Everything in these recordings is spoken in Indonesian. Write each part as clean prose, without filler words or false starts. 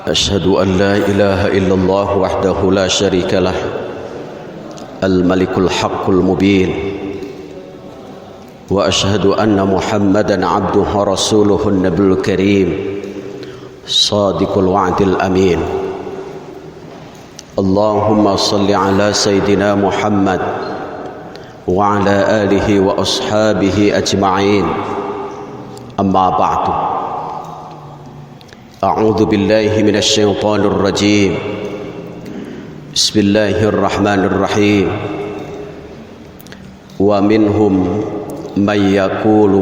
أشهد أن لا إله إلا الله وحده لا شريك له الملك الحق المبين وأشهد أن محمدا عبده ورسوله النبي الكريم صادق الوعد الأمين اللهم صل على سيدنا محمد وعلى آله وأصحابه أجمعين أما بعد أعوذ بالله من الشيطان الرجيم بسم الله الرحمن الرحيم ومنهم من يقول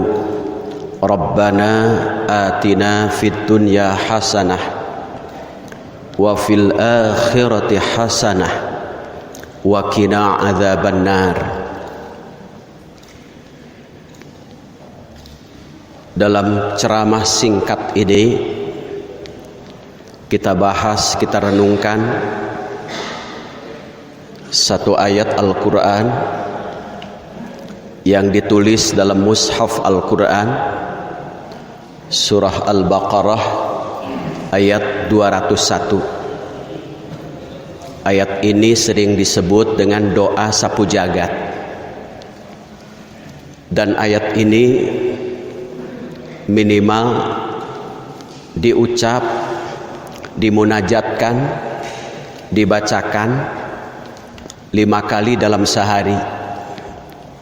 ربنا آتنا في الدنيا حسنة وفي الآخرة حسنة وقنا عذاب النار. Dalam ceramah singkat ini kita bahas, kita renungkan satu ayat Al-Quran yang ditulis dalam mushaf Al-Quran surah Al-Baqarah ayat 201. Ayat ini sering disebut dengan doa sapu jagat, dan ayat ini minimal diucap, dimunajatkan, dibacakan 5 kali dalam sehari,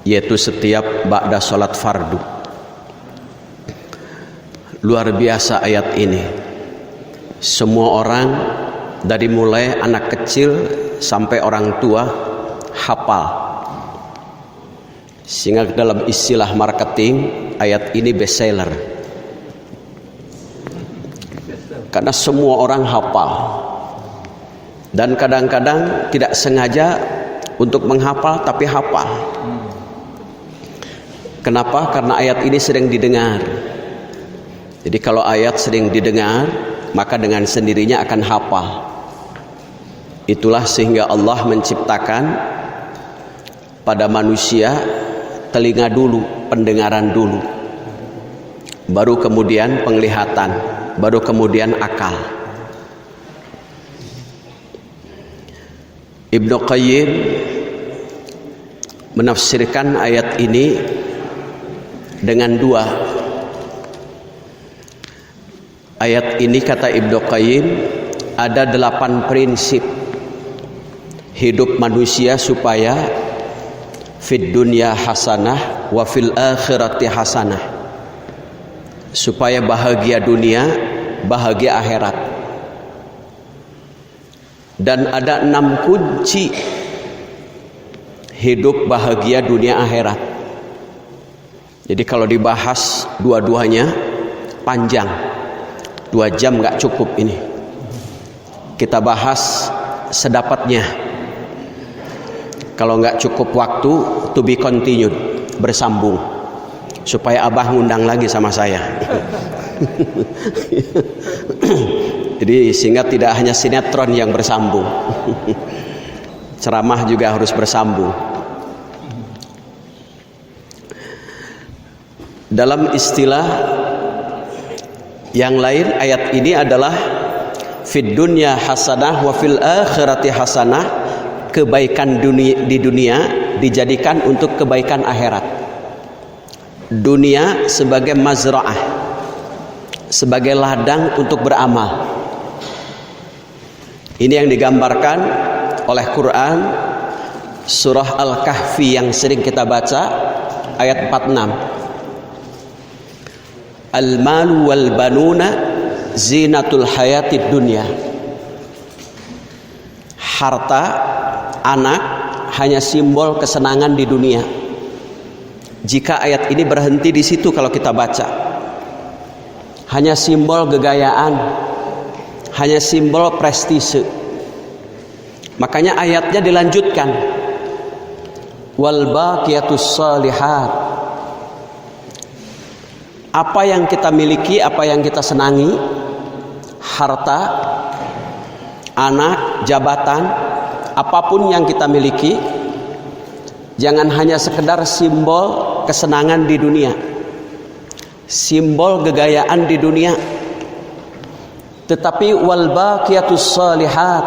yaitu setiap ba'da sholat fardu. Luar biasa ayat ini. Semua orang dari mulai anak kecil sampai orang tua hafal. Sehingga dalam istilah marketing ayat ini best seller, karena semua orang hafal. Dan kadang-kadang tidak sengaja untuk menghafal tapi hafal. Kenapa? Karena ayat ini sering didengar. Jadi kalau ayat sering didengar, maka dengan sendirinya akan hafal. Itulah sehingga Allah menciptakan pada manusia telinga dulu, pendengaran dulu, baru kemudian penglihatan, baru kemudian akal. Ibnu Qayyim menafsirkan ayat ini dengan 2. Ayat ini kata Ibnu Qayyim ada 8 prinsip hidup manusia supaya fid dunya hasanah wa fil akhirati hasanah, supaya bahagia dunia, bahagia akhirat. Dan ada 6 kunci hidup bahagia dunia akhirat. Jadi kalau dibahas dua-duanya panjang, 2 jam gak cukup ini. Kita bahas sedapatnya. Kalau nggak cukup waktu, to be continued, bersambung, supaya Abah ngundang lagi sama saya. Jadi sehingga tidak hanya sinetron yang bersambung, ceramah juga harus bersambung. Dalam istilah yang lain, ayat ini adalah fid dunya hasanah wa fil akhirati hasanah. Kebaikan di dunia dijadikan untuk kebaikan akhirat. Dunia sebagai mazra'ah, sebagai ladang untuk beramal. Ini yang digambarkan oleh Quran surah Al-Kahfi yang sering kita baca, ayat 46. Al-malu wal banuna zinatul hayatid dunya. Harta, anak hanya simbol kesenangan di dunia. Jika ayat ini berhenti di situ, kalau kita baca hanya simbol gegayaan, hanya simbol prestise, makanya ayatnya dilanjutkan wal baqiyatus shalihat. Apa yang kita miliki, apa yang kita senangi, harta, anak, jabatan, apapun yang kita miliki, jangan hanya sekedar simbol kesenangan di dunia. simbol kegayaan di dunia. Tetapi wal baqiyatus shalihat,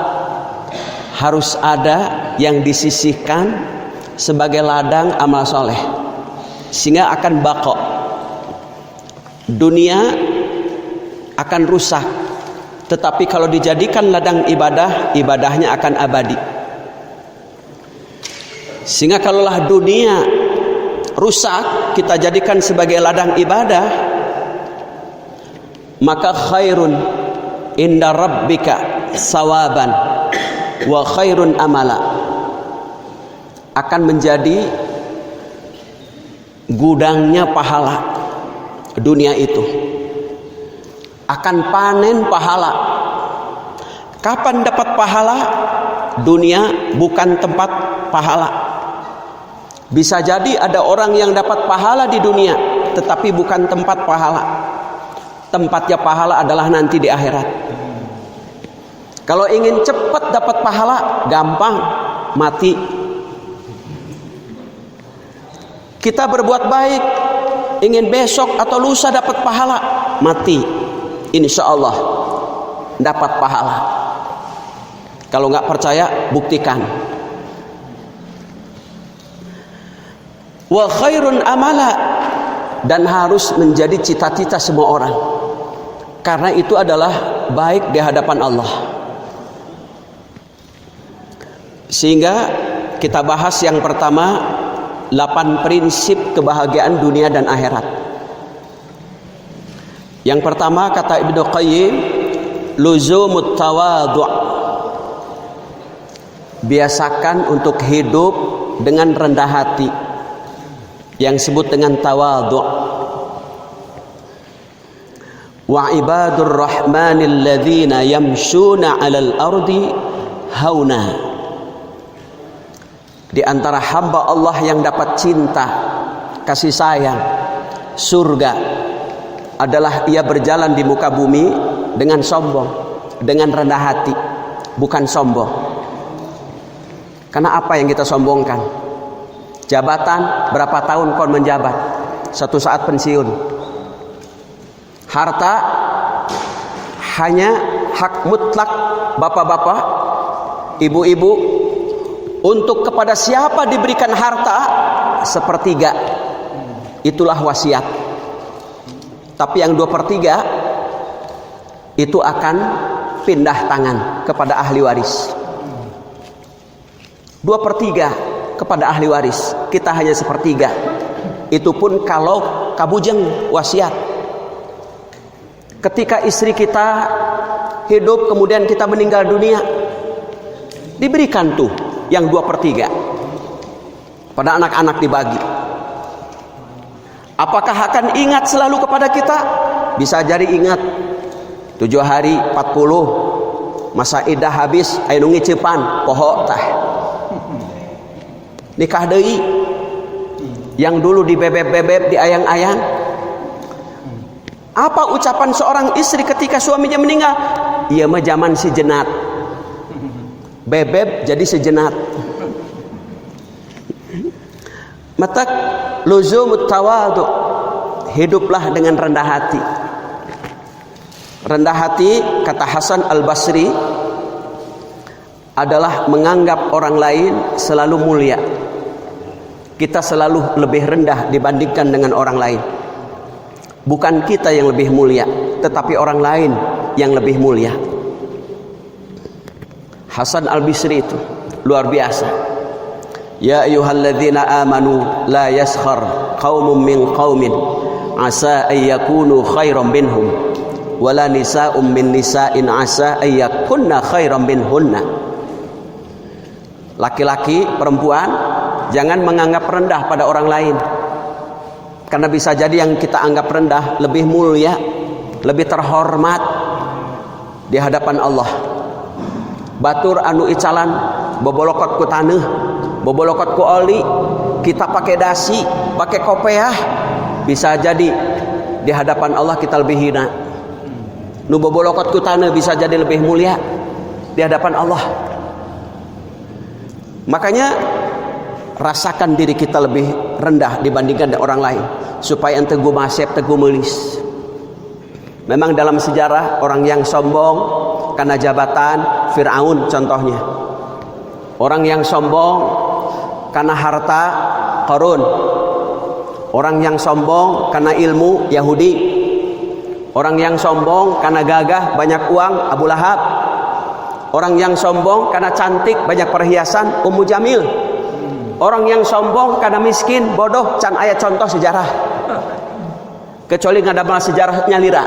harus ada yang disisihkan sebagai ladang amal soleh, sehingga akan baqa. Dunia akan rusak, tetapi kalau dijadikan ladang ibadah, ibadahnya akan abadi. Sehingga kalaulah dunia rusak, kita jadikan sebagai ladang ibadah, maka khairun inda rabbika sawaban wa khairun amala, akan menjadi gudangnya pahala. Dunia itu akan panen pahala. Kapan dapat pahala? Dunia bukan tempat pahala. Bisa jadi ada orang yang dapat pahala di dunia, tetapi bukan tempat pahala. Tempatnya pahala adalah nanti di akhirat. Kalau ingin cepat dapat pahala, gampang, mati. Kita berbuat baik, ingin besok atau lusa dapat pahala, mati. Insya Allah dapat pahala. Kalau nggak percaya, buktikan. Wa khairun amala, dan harus menjadi cita-cita semua orang, karena itu adalah baik di hadapan Allah. Sehingga kita bahas yang pertama, 8 prinsip kebahagiaan dunia dan akhirat. Yang pertama, kata Ibnu Qayyim, luzumut tawadhu', biasakan untuk hidup dengan rendah hati, yang disebut dengan tawadhu'. Wa ibadur rahmanil ladzina yamshuna 'alal ardi hauna, di antara hamba Allah yang dapat cinta, kasih sayang, surga, adalah ia berjalan di muka bumi dengan sombong, dengan rendah hati, bukan sombong. Karena apa yang kita sombongkan? Jabatan, berapa tahun kau menjabat? Satu saat pensiun. Harta hanya hak mutlak bapak-bapak, ibu-ibu. Untuk kepada siapa diberikan harta, sepertiga. Itulah wasiat. Tapi yang 2/3 itu akan pindah tangan kepada ahli waris. 2/3 kepada ahli waris. Kita hanya 1/3. Itu pun kalau kabujeng wasiat. Ketika istri kita hidup kemudian kita meninggal dunia, diberikan tuh yang 2/3 pada anak-anak dibagi. Apakah akan ingat selalu kepada kita? Bisa jadi ingat. 7 hari 40 masa idah habis, anu ngicipan poho tah nikah deui, yang dulu dibebeb-bebeb, diayang-ayang. Apa ucapan seorang istri ketika suaminya meninggal? Iya mah zaman si jenat, bebeb jadi sejenat. Mata luzumut tawadhu, hiduplah dengan rendah hati. Rendah hati, kata Hasan Al-Basri, adalah menganggap orang lain selalu mulia. Kita selalu lebih rendah dibandingkan dengan orang lain. Bukan kita yang lebih mulia, tetapi orang lain yang lebih mulia. Hasan Al-Basri itu luar biasa. Ya ayyuhalladzina amanu la yaskhar qaumun min qaumin asa ay yakunu khairan minhum wala nisa'un min nisa'in asa ay yakunna khairan minhunna. Laki-laki, perempuan, jangan menganggap rendah pada orang lain, karena bisa jadi yang kita anggap rendah lebih mulia, lebih terhormat di hadapan Allah. Batur anu icalan bobolokot ku taneuh, bobolokot ku oli, kita pakai dasi, pakai kopiah, bisa jadi di hadapan Allah kita lebih hina. Nu bobolokot ku taneuh bisa jadi lebih mulia di hadapan Allah. Makanya rasakan diri kita lebih rendah dibandingkan dengan orang lain, supaya ente gumasep teguh melis. Memang dalam sejarah orang yang sombong karena jabatan, Fir'aun contohnya. Orang yang sombong karena harta, Qarun. Orang yang sombong karena ilmu, Yahudi. Orang yang sombong karena gagah, banyak uang, Abu Lahab. Orang yang sombong karena cantik, banyak perhiasan, Ummu Jamil. Orang yang sombong karena miskin, bodoh, can aya contoh sejarah. Kecuali ngadamel sejarahnya lira.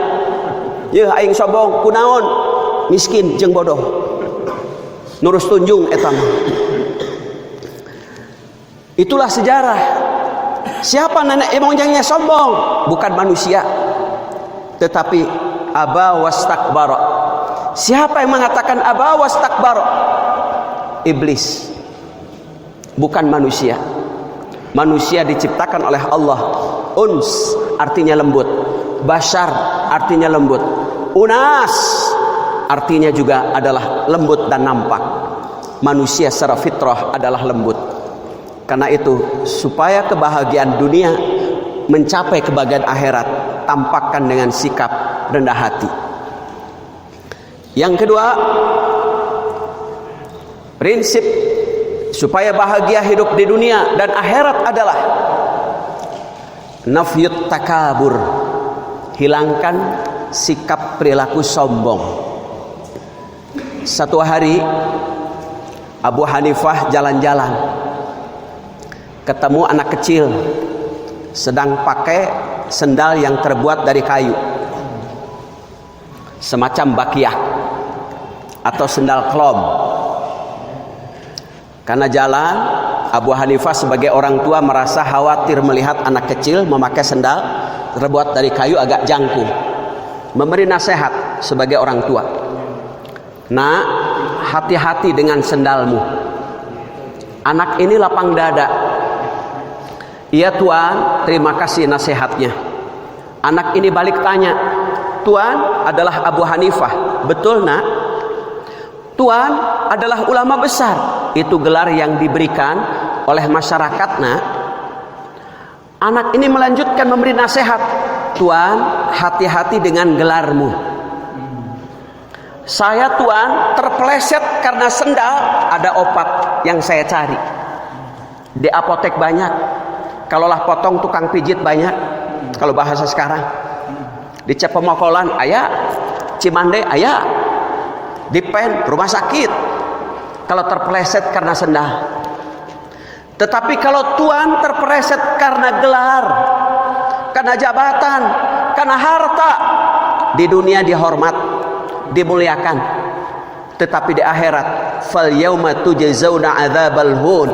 Ye aing sombong kunaon? Miskin jeung bodoh. Nurus tunjung eta mah. Itulah sejarah. Siapa nenek moyangnya sombong? Bukan manusia, tetapi aba wastakbara. Siapa yang mengatakan aba wastakbara? Iblis. Bukan manusia. Manusia diciptakan oleh Allah. Uns artinya lembut, bashar artinya lembut, unas artinya juga adalah lembut dan nampak. Manusia secara fitrah adalah lembut. Karena itu, supaya kebahagiaan dunia mencapai kebahagiaan akhirat, tampakkan dengan sikap rendah hati. Yang kedua, prinsip supaya bahagia hidup di dunia dan akhirat adalah nafyut takabur. Hilangkan sikap perilaku sombong. Satu hari Abu Hanifah jalan-jalan, ketemu anak kecil sedang pakai sendal yang terbuat dari kayu, semacam bakiyah atau sendal klom. Karena jalan, Abu Hanifah sebagai orang tua merasa khawatir melihat anak kecil memakai sendal terbuat dari kayu agak jangkung. Memberi nasihat sebagai orang tua, "Nak, hati-hati dengan sendalmu. Anak ini lapang dada." "Iya Tuan, terima kasih nasihatnya." Anak ini balik tanya, "Tuan adalah Abu Hanifah, betul Nak?" "Tuan adalah ulama besar." Itu gelar yang diberikan oleh masyarakat, Nak. Anak ini melanjutkan memberi nasihat, "Tuan, hati-hati dengan gelarmu." "Saya Tuan terpeleset karena sendal, ada obat yang saya cari. Di apotek banyak. Kalaulah potong tukang pijit banyak. Kalau bahasa sekarang. Di Cepemokolan aya, Cimande aya, di Pen rumah sakit. Kalau terpeleset karena sendal. Tetapi kalau Tuan terpeleset karena gelar, karena jabatan, karena harta, di dunia dihormat, dimuliakan, tetapi di akhirat fal yauma tujzauna adzabal hun,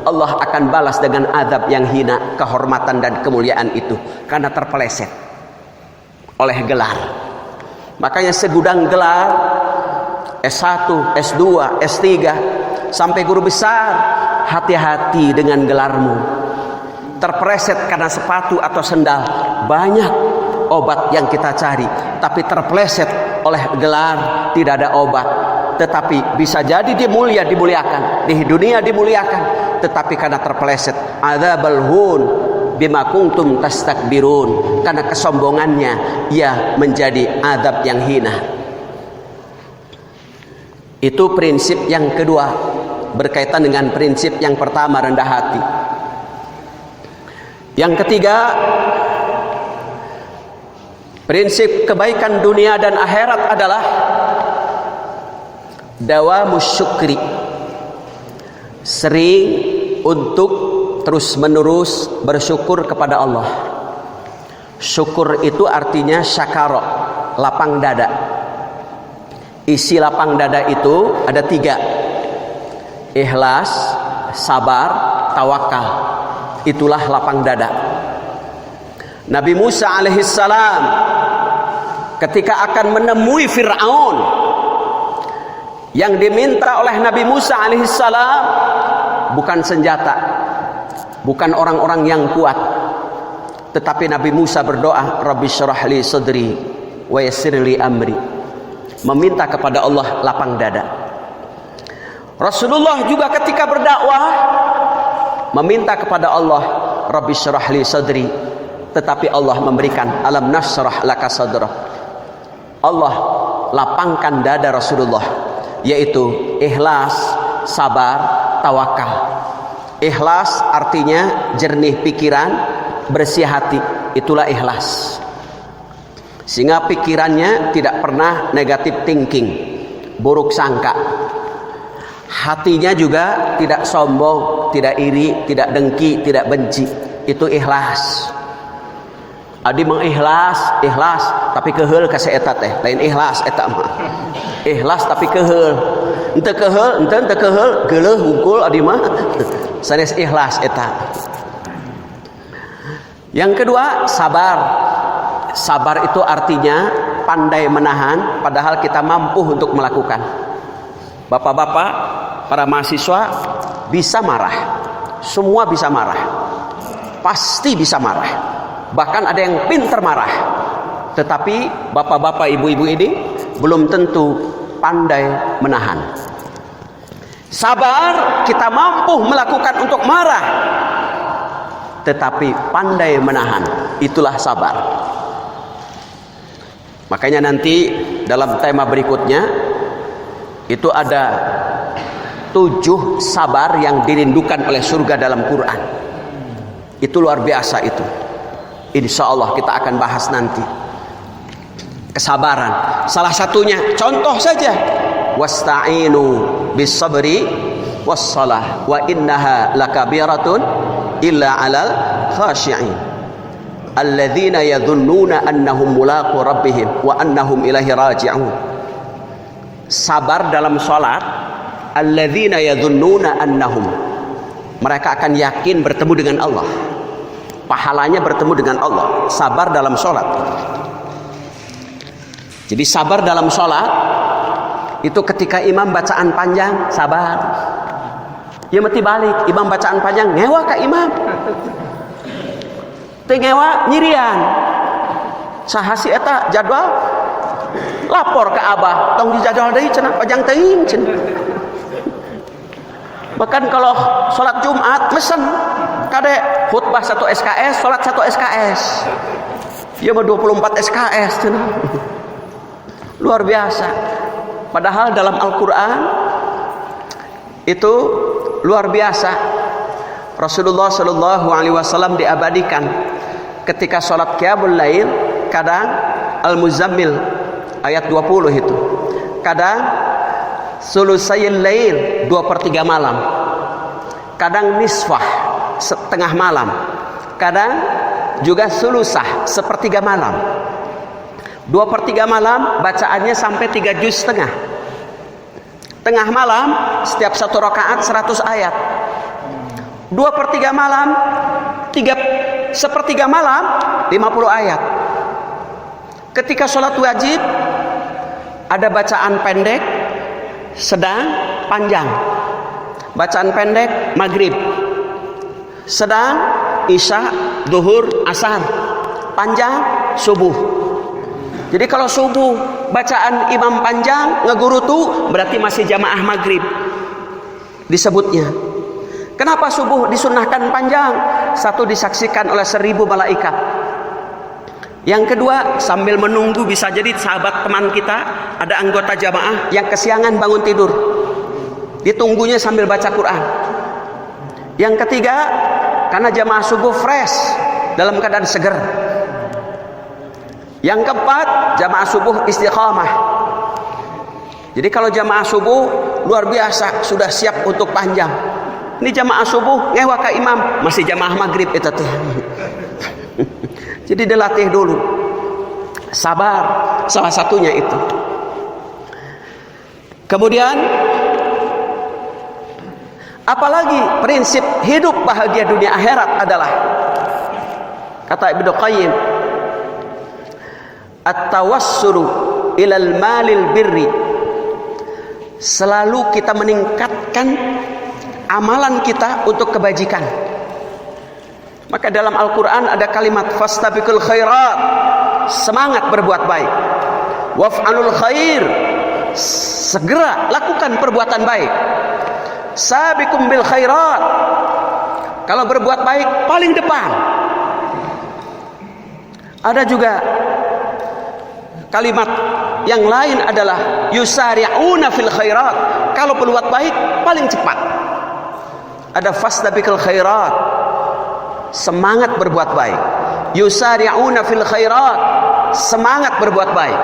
Allah akan balas dengan azab yang hina kehormatan dan kemuliaan itu karena terpeleset oleh gelar. Makanya segudang gelar, S1, S2, S3 sampai guru besar, hati-hati dengan gelarmu. Terpeleset karena sepatu atau sendal, banyak obat yang kita cari, tapi terpeleset oleh gelar tidak ada obat. Tetapi bisa jadi dia dimuliakan di dunia, dimuliakan, tetapi karena terpeleset adzabal hun bima kuntum tastakbirun, karena kesombongannya ia menjadi azab yang hina. Itu prinsip yang kedua, berkaitan dengan prinsip yang pertama, rendah hati. Yang ketiga, prinsip kebaikan dunia dan akhirat adalah dawamus syukri. Sering untuk terus menerus bersyukur kepada Allah. Syukur itu artinya syakara, lapang dada. Isi lapang dada itu ada 3: ikhlas, sabar, tawakal. Itulah lapang dada. Nabi Musa alaihissalam ketika akan menemui Fir'aun, yang diminta oleh Nabi Musa alaihissalam bukan senjata, bukan orang-orang yang kuat, tetapi Nabi Musa berdoa, Rabbi syrah li sadri wa yassir li amri, meminta kepada Allah lapang dada. Rasulullah juga ketika berdakwah meminta kepada Allah, Rabbi syrah li sadri, tetapi Allah memberikan alam nasrah laka sadrak. Allah lapangkan dada Rasulullah, yaitu ikhlas, sabar, tawakal. Ikhlas artinya jernih pikiran, bersih hati, itulah ikhlas. Sehingga pikirannya tidak pernah negative thinking, buruk sangka. Hatinya juga tidak sombong, tidak iri, tidak dengki, tidak benci. Itu ikhlas. Adi mengikhlas, ikhlas tapi keheul ka eta teh, lain ikhlas eta mah. Ikhlas tapi keheul. Henteu keheul, henteu keheul, geuleuh hungkul adi mah. Sanes ikhlas eta. Yang kedua, sabar. Sabar itu artinya pandai menahan padahal kita mampu untuk melakukan. Bapak-bapak, para mahasiswa bisa marah. Semua bisa marah. Pasti bisa marah. Bahkan ada yang pintar marah. Tetapi bapak-bapak, ibu-ibu ini belum tentu pandai menahan. Sabar, kita mampu melakukan untuk marah, tetapi pandai menahan, itulah sabar. Makanya nanti dalam tema berikutnya itu ada 7 sabar yang dirindukan oleh surga dalam Quran. Itu luar biasa itu. Insya Allah kita akan bahas nanti. Kesabaran. Salah satunya, contoh saja. Wasta'inu bis sabri wassalah wa innaha lakabiratun illa 'alal khashi'in alladzina yadhunnuna annahum mulaqu rabbihim wa annahum ilaihi raji'un. Sabar dalam salat, alladzina yadhunnuna annahum, mereka akan yakin bertemu dengan Allah, pahalanya bertemu dengan Allah. Sabar dalam salat. Jadi sabar dalam salat itu ketika imam bacaan panjang, sabar. Ya mesti balik, imam bacaan panjang, ngewa ka imam. Teu ngewa nyirian. Saha si eta jadwal? Lapor ke abah, tong dijadwal deui cenah, panjang teuing cenah. Bahkan kalau salat Jumat mesen kade khutbah 1 SKS, salat 1 SKS. Ya mah 24 SKS cenah. Luar biasa. Padahal dalam Al-Quran itu luar biasa. Rasulullah Shallallahu Alaihi Wasallam diabadikan ketika sholat qiyamul lail, kadang Al-Muzammil ayat 20 itu, kadang sulusayil lail 2/3 malam, kadang nisfah setengah malam, kadang juga sulusah 1/3 malam. 2/3 malam bacaannya sampai 3 juz setengah. Tengah malam setiap 1 rakaat 100 ayat. 2/3 malam, 1/3 malam 50 ayat. Ketika sholat wajib ada bacaan pendek, sedang, panjang. Bacaan pendek maghrib, sedang isya, duhur, asar, panjang subuh. Jadi kalau subuh bacaan imam panjang ngegurutu, berarti masih jamaah maghrib disebutnya. Kenapa subuh disunahkan panjang? Satu, disaksikan oleh 1000 malaikat. Yang kedua, sambil menunggu bisa jadi sahabat teman kita, ada anggota jamaah yang kesiangan bangun tidur, ditunggunya sambil baca Quran. Yang ketiga, karena jamaah subuh fresh, dalam keadaan seger. Yang keempat, jamaah subuh istiqamah. Jadi kalau jamaah subuh luar biasa, sudah siap untuk panjang. Ini jamaah subuh ngewa ka imam, masih jamaah maghrib itu teh. Jadi dilatih dulu. Sabar salah satunya itu. Kemudian apalagi prinsip hidup bahagia dunia akhirat adalah, kata Ibnu Qayyim, at-tawassulu ilal malil birri, selalu kita meningkatkan amalan kita untuk kebajikan. Maka dalam Al-Quran ada kalimat fastabiqul khairat, semangat berbuat baik. Waf'alul khair, segera lakukan perbuatan baik. Sabiqum bil khairat, Kalau berbuat baik paling depan. Ada juga kalimat yang lain adalah yusari'una fil khairat. Kalau berbuat baik paling cepat. Ada fastabiqul khairat, semangat berbuat baik. Yusari'una fil khairat, semangat berbuat baik.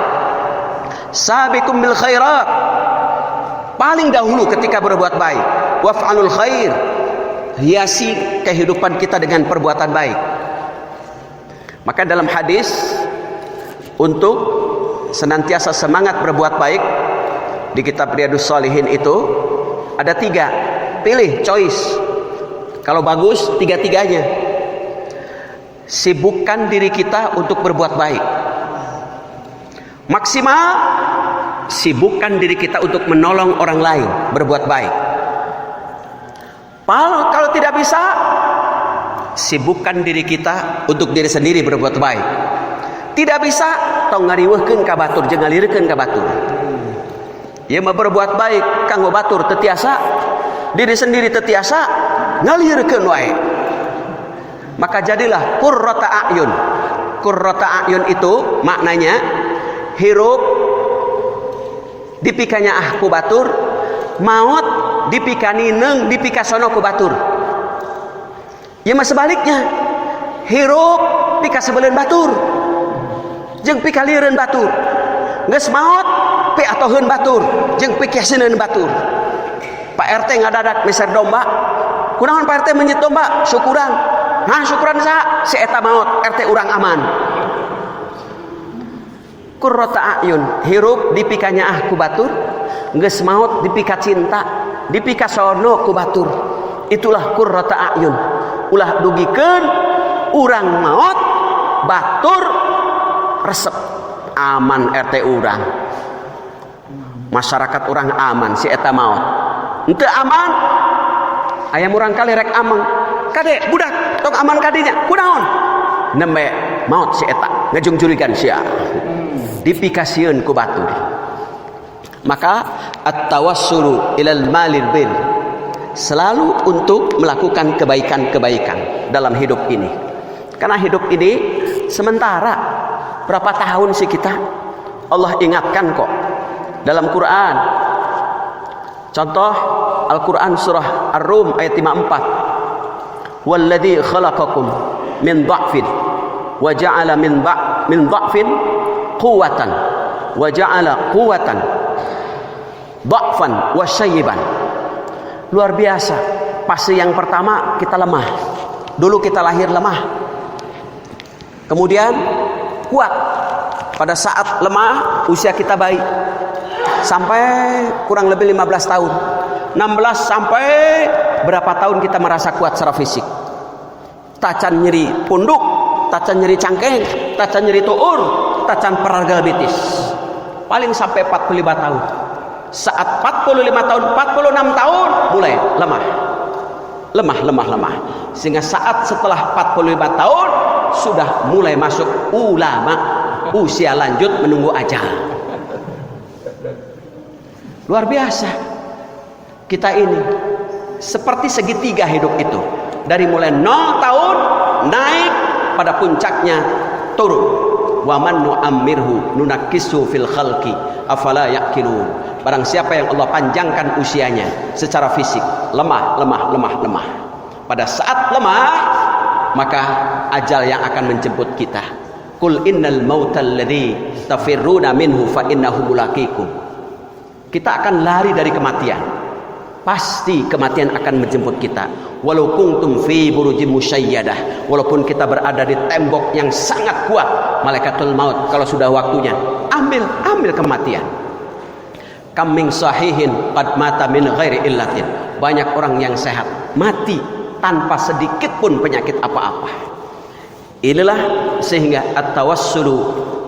Sabiqum bil khairat, paling dahulu ketika berbuat baik. Waf'alul khair, hiasi kehidupan kita dengan perbuatan baik. Maka dalam hadis, untuk senantiasa semangat berbuat baik, di kitab Riyadhus Shalihin itu ada 3. Pilih, choice. Kalau bagus, 3-tiganya. Sibukkan diri kita untuk berbuat baik. Maksimal, sibukkan diri kita untuk menolong orang lain berbuat baik. Kalau tidak bisa, sibukkan diri kita untuk diri sendiri berbuat baik. Tidak bisa, tong ngariweuhkeun ka batur jeung ngalirikeun ka batur. Ieu mah berbuat baik kanggo batur teu tiasa, diri sendiri teu tiasa, ngalirikeun wae. Maka jadilah qurrata a'yun. Qurrata a'yun itu maknanya hirup dipikanya ku batur, maut dipikani neung dipikasono ku batur. Ya mah sebaliknya, hirup pikasebeleun batur jeung pikalieureun batur, geus maot pi atoheun batur jeung pikaseuneun batur. Pak RT ngadadak miser domba, kunaon Pak RT menjit domba? Syukuran. Nah syukuran saha? Si eta maot, RT urang aman. Qurrata a'yun, hirup dipikanya ku batur, geus maot dipika cinta, dipika sono ku batur. Itulah qurrata a'yun. Ulah dugikeun urang maot, batur resep aman RT urang. Masyarakat urang aman, si eta maot. Henteu aman, aya urang kali rek ameng. Kade budak tong aman kadinya. Kunaon? Nembe maot si eta, ngajungjurigan sia. Dipikasieun ku batur. Maka at-tawassulu ilal malil bir, selalu untuk melakukan kebaikan-kebaikan dalam hidup ini. Karena hidup ini sementara. Berapa tahun sih kita? Allah ingatkan kok dalam Quran. Contoh Al-Quran surah Ar-Rum ayat 54. Walladzi khalaqakum min dha'fin wa ja'ala min dha'fin quwwatan wa ja'ala quwwatan dha'fan wa syayyiban. Luar biasa. Fase yang pertama kita lemah. Dulu kita lahir lemah. Kemudian kuat. Pada saat lemah, usia kita bayi. Sampai kurang lebih 15 tahun. 16 sampai berapa tahun kita merasa kuat secara fisik. Tacan nyeri punduk, tacan nyeri cangkeng, tacan nyeri tuur, tacan paralgalbitis. Paling sampai 45 tahun. Saat 45 tahun, 46 tahun mulai lemah. Lemah. Sehingga saat setelah 45 tahun sudah mulai masuk ulama, usia lanjut menunggu ajal. Luar biasa. Kita ini seperti segitiga hidup itu. Dari mulai 0 tahun naik, pada puncaknya turun. Wa man nu'ammirhu nunakkisu fil khalqi afala yaqilun. Barang siapa yang Allah panjangkan usianya secara fisik, lemah. Pada saat lemah, maka ajal yang akan menjemput kita. Qul innal mautal ladzi tafirruna minhu fa innahu mulaqikum. Kita akan lari dari kematian. Pasti kematian akan menjemput kita. Walau kuntum fi burujin musyayyadah, walaupun kita berada di tembok yang sangat kuat, malaikatul maut kalau sudah waktunya ambil kematian. Kam min sahihin qad mata min ghairi illatin. Banyak orang yang sehat mati tanpa sedikit pun penyakit apa-apa. Inilah sehingga at-tawassulu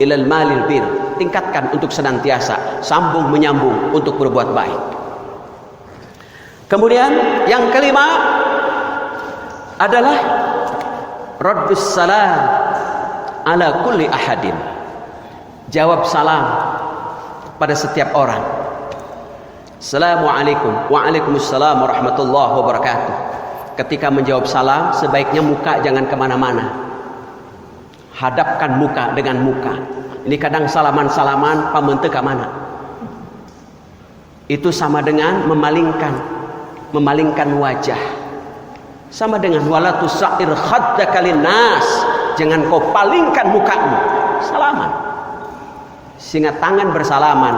ilal malil bir, tingkatkan untuk senantiasa sambung menyambung untuk berbuat baik. Kemudian yang kelima adalah raddus salam ala kulli ahadin. Jawab salam pada setiap orang. Assalamualaikum. Waalaikumsalam warahmatullahi wabarakatuh. ketika menjawab salam sebaiknya muka jangan kemana-mana, hadapkan muka dengan muka. Ini kadang salaman-salaman pamente ke mana, itu sama dengan memalingkan wajah, sama dengan wala tusair khaddaka linnas, jangan kau palingkan mukamu salaman. Sehingga tangan bersalaman,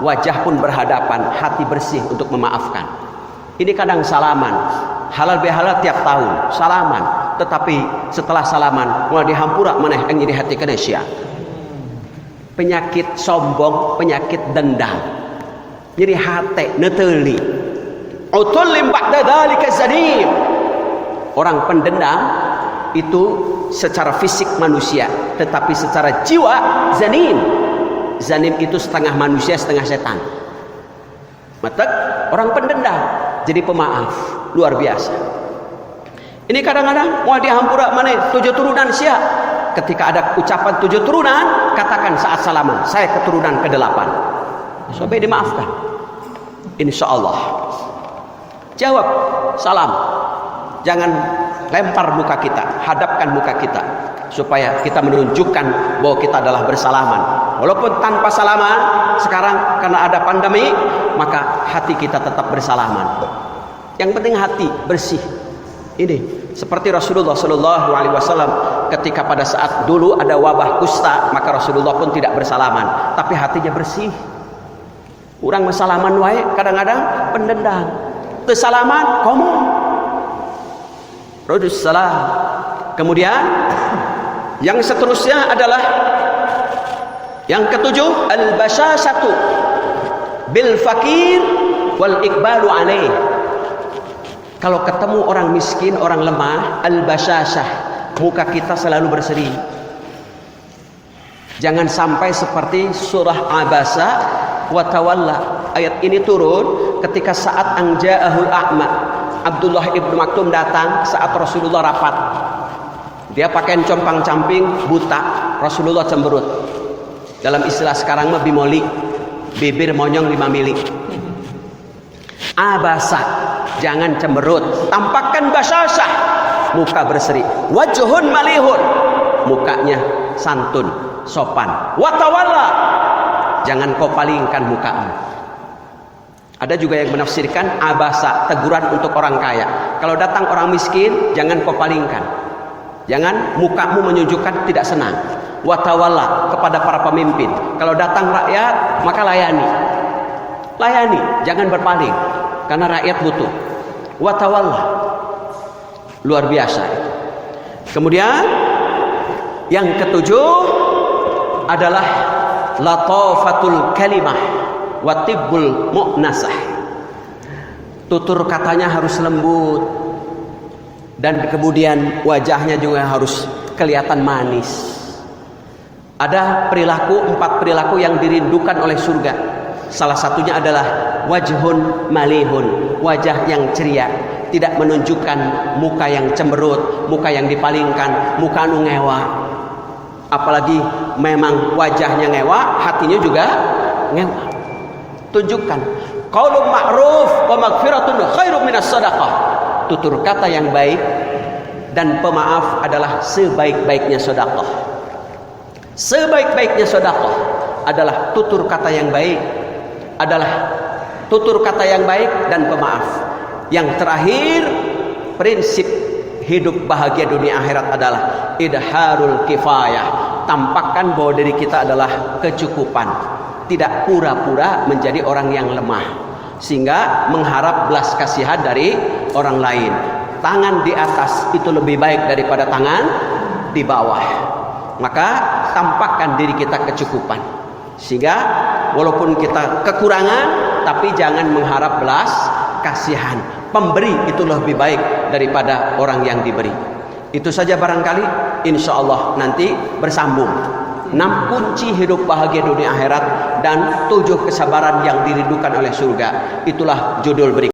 wajah pun berhadapan, hati bersih untuk memaafkan. Ini kadang salaman halal bihalal tiap tahun salaman, tetapi setelah salaman mulai dihampura maneh yang jadi hati kenesya. Penyakit sombong, penyakit dendam, jadi hati neuteli. Utullim ba'da dzalika zanim. Orang pendendam itu secara fisik manusia, tetapi secara jiwa zanim. Zanim itu setengah manusia setengah setan. Maka orang pendendam jadi pemaaf luar biasa. Ini kadang-kadang mau dihampura mana 7 turunan sia. Ketika ada ucapan 7 turunan, katakan saat salaman, saya keturunan ke-8. Supaya dimaafkan. Insyaallah. Jawab salam. Jangan lempar muka kita, hadapkan muka kita, supaya kita menunjukkan bahwa kita adalah bersalaman. Walaupun tanpa salaman, sekarang karena ada pandemi, maka hati kita tetap bersalaman. Yang penting hati bersih. Ini seperti Rasulullah Shallallahu Alaihi Wasallam ketika pada saat dulu ada wabah kusta, maka Rasulullah pun tidak bersalaman, tapi hatinya bersih. Orang bersalaman wae kadang-kadang pendendam. Tersalaman komo. Rodus salam. Kemudian yang seterusnya adalah yang ketujuh, al-basyashatu bil fakir wal iqbalu alaih. Kalau ketemu orang miskin, orang lemah, al-basyashah, muka kita selalu berseri. Jangan sampai seperti surah Abasa wa tawalla. Ayat ini turun ketika saat anja'ahul a'ma, Abdullah ibnu Maktum datang saat Rasulullah rapat. Dia pakaian compang-camping, buta. Rasulullah cemberut. Dalam istilah sekarang mah bimoli, bibir monyong 5 mili. Abasa, jangan cemberut, tampakkan basyashah, muka berseri. Wajhun malihun, mukanya santun, sopan. Watawalla, jangan kau palingkan mukamu. Ada juga yang menafsirkan abasa, teguran untuk orang kaya. Kalau datang orang miskin, jangan kau palingkan. Jangan mukamu menunjukkan tidak senang. Watawalla, kepada para pemimpin. Kalau datang rakyat, maka layani. Layani, jangan berpaling. Karena rakyat butuh. Watawalla, luar biasa. Kemudian yang ketujuh adalah latafatul kalimah wa tibbul mu'nasah. Tutur katanya harus lembut, dan kemudian wajahnya juga harus kelihatan manis. Ada perilaku, 4 perilaku yang dirindukan oleh surga. Salah satunya adalah wajhun malihun, wajah yang ceria, tidak menunjukkan muka yang cemberut, muka yang dipalingkan, muka anu ngewa. Apalagi memang wajahnya ngewa, hatinya juga ngewa. Tunjukkan qaulun ma'ruf wa maghfiratun khairum minas shadaqah. Tutur kata yang baik dan pemaaf adalah sebaik-baiknya sedekah. Sebaik-baiknya sedekah adalah tutur kata yang baik, adalah tutur kata yang baik dan pemaaf. Yang terakhir, prinsip hidup bahagia dunia akhirat adalah idharul kifayah. Tampakkan bahwa diri kita adalah kecukupan, tidak pura-pura menjadi orang yang lemah, sehingga mengharap belas kasihan dari orang lain. Tangan di atas itu lebih baik daripada tangan di bawah. Maka tampakkan diri kita kecukupan, sehingga walaupun kita kekurangan, tapi jangan mengharap belas kasihan. Pemberi itu lebih baik daripada orang yang diberi. Itu saja barangkali, insya Allah nanti bersambung 6 kunci hidup bahagia dunia akhirat dan 7 kesabaran yang dirindukan oleh surga. Itulah judul berikut.